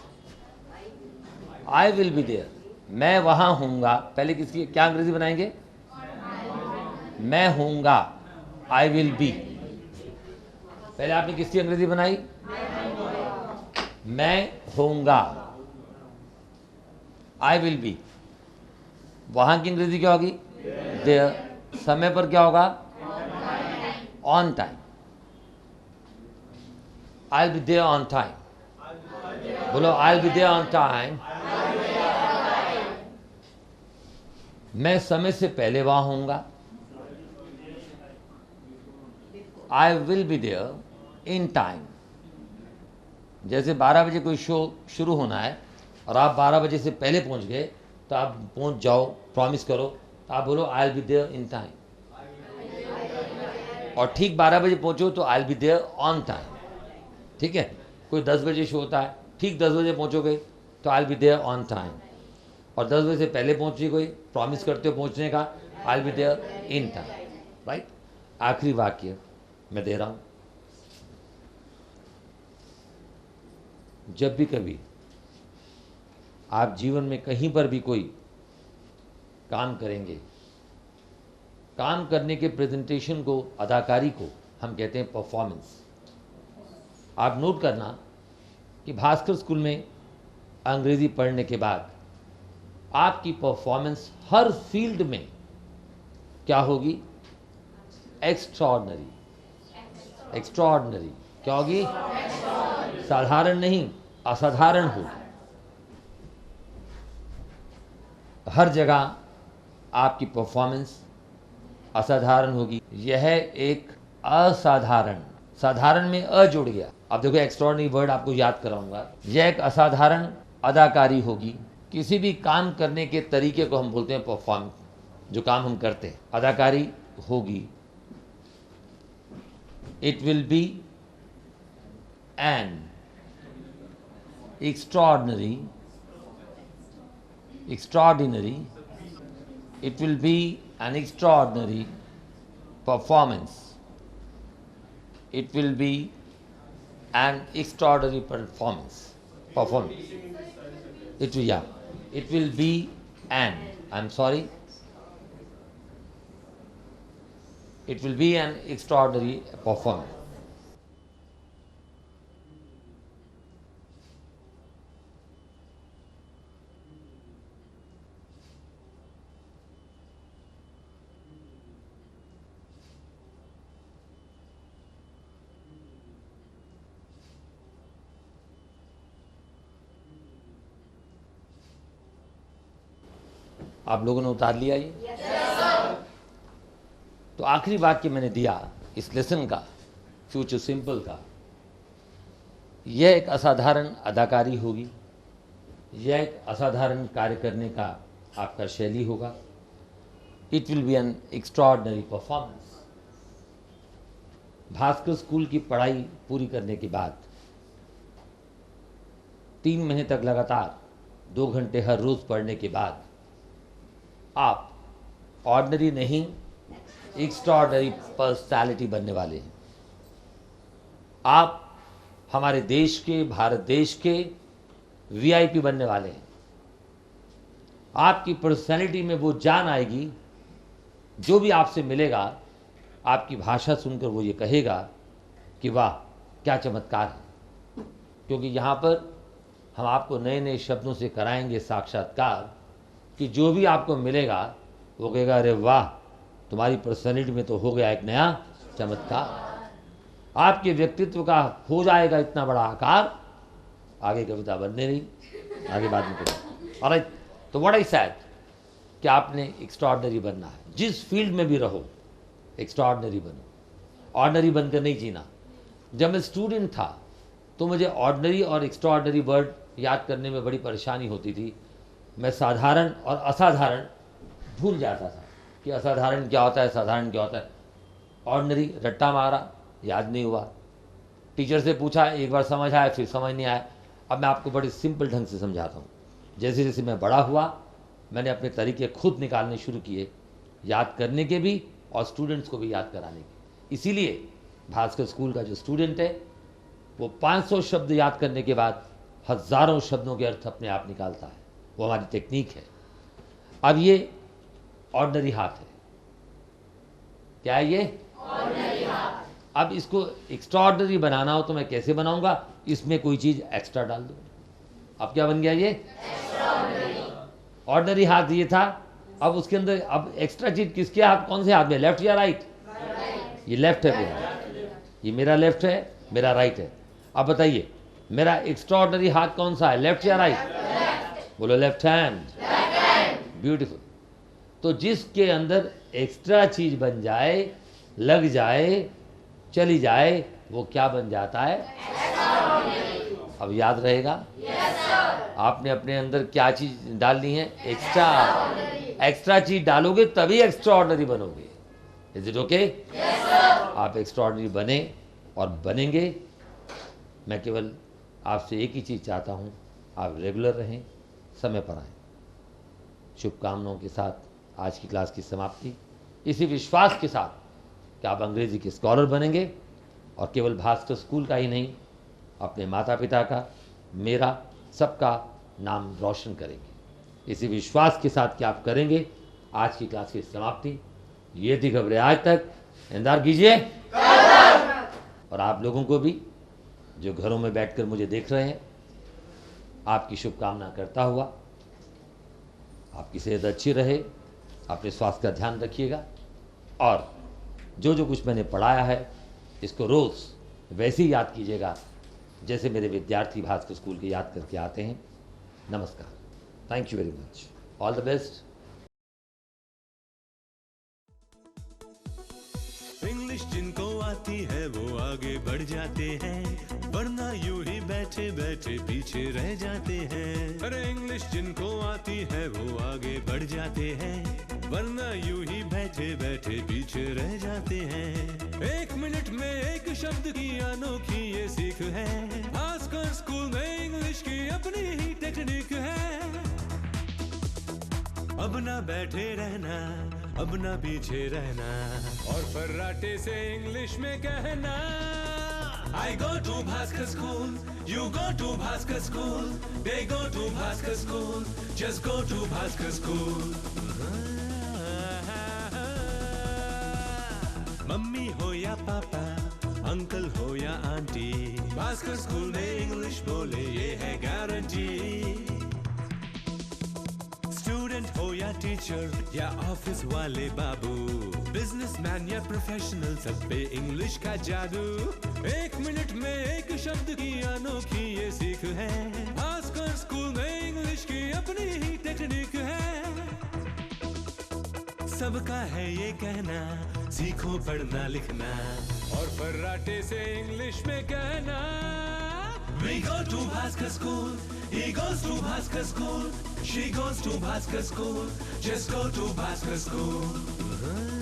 [SPEAKER 3] I will be there, मैं वहां होऊंगा। पहले किसकी क्या अंग्रेजी बनाएंगे? मैं होऊंगा, आई विल बी। पहले आपने किसकी अंग्रेजी बनाई? मैं होऊंगा, आई विल बी। वहां की अंग्रेजी क्या होगी? देयर। समय पर क्या होगा? On time. I will be there on time. बोलो I will be there on time. मैं समय से पहले वहां होऊंगा, I will be there in time. जैसे 12 बजे कोई शो शुरू होना है और आप 12 बजे से पहले पहुंच गए, तो आप पहुंच जाओ, प्रॉमिस करो, तो आप बोलो I will be there in time. और ठीक 12 बजे पहुंचो तो I will be there on time, ठीक है? कोई 10 बजे शो होता है, ठीक 10 बजे पहुंचोगे तो I will be there on time. और 10 बजे से पहले पहुंची कोई, प्रॉमिस करते हो पहुंचने का, I will be there in time, right? आखिरी वाक्य मैं दे रहा हूं। जब भी कभी आप जीवन में कहीं पर भी कोई काम करेंगे, काम करने के प्रेजेंटेशन को, अदाकारी को हम कहते हैं परफॉर्मेंस। आप नोट करना कि भास्कर स्कूल में अंग्रेजी पढ़ने के बाद आपकी परफॉर्मेंस हर फील्ड में क्या होगी? एक्स्ट्राऑर्डिनरी। एक्स्ट्राऑर्डिनरी क्या होगी? साधारण नहीं, असाधारण होगी। हर जगह आपकी परफॉर्मेंस असाधारण होगी। यह एक असाधारण, साधारण में अ जुड़ गया। अब देखो एक्स्ट्राऑर्डिनरी वर्ड आपको याद कराऊंगा। यह एक असाधारण अदाकारी होगी। किसी भी काम करने के तरीके को हम बोलते हैं परफॉर्म, जो काम हम करते हैं, अदाकारी होगी। It will be an extraordinary, it will be an extraordinary performance. It will be an extraordinary performance. It will, yeah. It will be an, I'm sorry. It will be an extraordinary performance. आप लोगों ने उतार लिया ये? तो आखिरी वाक्य मैंने दिया इस लेसन का, फ्यूचर सिंपल का, यह एक असाधारण अदाकारी होगी, यह एक असाधारण कार्य करने का आपका शैली होगा। It will be N extraordinary performance. Bhaskar school की पढ़ाई पूरी करने के बाद 3 महीने तक लगातार 2 घंटे हर रोज पढ़ने के बाद आप ऑर्डिनरी नहीं, एक्स्ट्राऑर्डिनरी पर्सनालिटी बनने वाले हैं। आप हमारे देश के, भारत देश के वीआईपी बनने वाले हैं। आपकी पर्सनैलिटी में वो जान आएगी, जो भी आपसे मिलेगा आपकी भाषा सुनकर वो ये कहेगा कि वाह क्या चमत्कार है। क्योंकि यहाँ पर हम आपको नए नए शब्दों से कराएंगे साक्षात्कार कि जो भी आपको मिलेगा वो कहेगा अरे वाह तुम्हारी पर्सनैलिटी में तो हो गया एक नया चमत्कार। आपके व्यक्तित्व का हो जाएगा इतना बड़ा आकार, आगे कविता बनने नहीं, आगे बाद में कविता। ऑलराइट, तो व्हाट आई सेड कि आपने एक्स्ट्राऑर्डिनरी बनना है। जिस फील्ड में भी रहो एक्स्ट्राऑर्डिनरी बनो, ऑर्डिनरी बनकर नहीं जीना। जब मैं स्टूडेंट था तो मुझे ऑर्डिनरी और एक्स्ट्राऑर्डिनरी वर्ड याद करने में बड़ी परेशानी होती थी। मैं साधारण और असाधारण भूल जाता था कि असाधारण क्या होता है, साधारण क्या होता है। ऑर्डिनरी रट्टा मारा, याद नहीं हुआ। टीचर से पूछा, एक बार समझ आया, फिर समझ नहीं आया। अब मैं आपको बड़े सिंपल ढंग से समझाता हूँ। जैसे जैसे मैं बड़ा हुआ मैंने अपने तरीके खुद निकालने शुरू किए, याद करने के भी और स्टूडेंट्स को भी याद कराने के। इसीलिए भास्कर स्कूल का जो स्टूडेंट है वो 500 शब्द याद करने के बाद हजारों शब्दों के अर्थ अपने आप निकालता है। वो हमारी टेक्निक है। अब ये ऑर्डिनरी हाथ है। क्या है ये? ऑर्डिनरी हाथ। अब इसको एक्स्ट्राऑर्डिनरी बनाना हो तो मैं कैसे बनाऊंगा? इसमें कोई चीज एक्स्ट्रा डाल दो। अब क्या बन गया ये? ऑर्डिनरी हाथ ये था। अब उसके अंदर अब एक्स्ट्रा चीज किसके हाथ, कौन से हाथ में, लेफ्ट या राइट? ये लेफ्ट है मेरा, ये मेरा लेफ्ट है, मेरा राइट है। अब बताइए मेरा एक्स्ट्राऑर्डिनरी हाथ कौन सा है, लेफ्ट या राइट? बोलो लेफ्ट हैंड। ब्यूटीफुल। तो जिसके अंदर एक्स्ट्रा चीज बन जाए, लग जाए, चली जाए, वो क्या बन जाता है? अब याद रहेगा? आपने अपने अंदर क्या चीज डालनी है? एक्स्ट्रा। एक्स्ट्रा चीज डालोगे तभी एक्स्ट्रा ऑर्डिनरी बनोगे। Is it okay? आप एक्स्ट्रा ऑर्डिनरी बने और बनेंगे। मैं केवल आपसे एक ही चीज चाहता हूं, आप रेगुलर रहें, समय पर आएं। शुभकामनाओं के साथ आज की क्लास की समाप्ति, इसी विश्वास के साथ कि आप अंग्रेजी के स्कॉलर बनेंगे और केवल भास्कर स्कूल का ही नहीं, अपने माता पिता का, मेरा, सबका नाम रोशन करेंगे। इसी विश्वास के साथ कि आप करेंगे, आज की क्लास की समाप्ति ये थी। खबरें आज तक इंतजार कीजिए। और आप लोगों को भी जो घरों में बैठकर मुझे देख रहे हैं, आपकी शुभकामना करता हुआ, आपकी सेहत अच्छी रहे, अपने स्वास्थ्य का ध्यान रखिएगा और जो जो कुछ मैंने पढ़ाया है इसको रोज़ वैसे ही याद कीजिएगा जैसे मेरे विद्यार्थी भास्कर स्कूल के याद करके आते हैं। नमस्कार। Thank you very much. All the best.
[SPEAKER 5] English जिनको आती है वो आगे बढ़ जाते हैं, वरना यूं ही बैठे बैठे पीछे रह जाते हैं। अरे इंग्लिश जिनको आती है वो आगे बढ़ जाते हैं, वरना यूं ही बैठे बैठे पीछे रह जाते हैं। 1 मिनट में एक शब्द की अनोखी ये सीख है, भास्कर स्कूल में इंग्लिश की अपनी ही टेक्निक है। अब ना बैठे रहना, अब ना पीछे रहना, और फर्राटे से इंग्लिश में कहना। I go to Bhaskar School, you go to Bhaskar School, they go to Bhaskar School, just go to Bhaskar School. Mummy हो या पापा, अंकल हो या आंटी, भास्कर स्कूल में इंग्लिश बोले ये है गारंटी। स्टूडेंट हो या टीचर या ऑफिस वाले बाबू, बिजनेसमैन या प्रोफेशनल, सब पे इंग्लिश का जादू। 1 मिनट में एक शब्द की अनोखी ये सीख है, भास्कर स्कूल में इंग्लिश की अपनी ही टेक्निक है। सबका है ये कहना, सीखो पढ़ना लिखना और फर्राटे से इंग्लिश में कहना। We go to Bhaskar School, he goes to Bhaskar School, she goes to Bhaskar School, just go to Bhaskar School.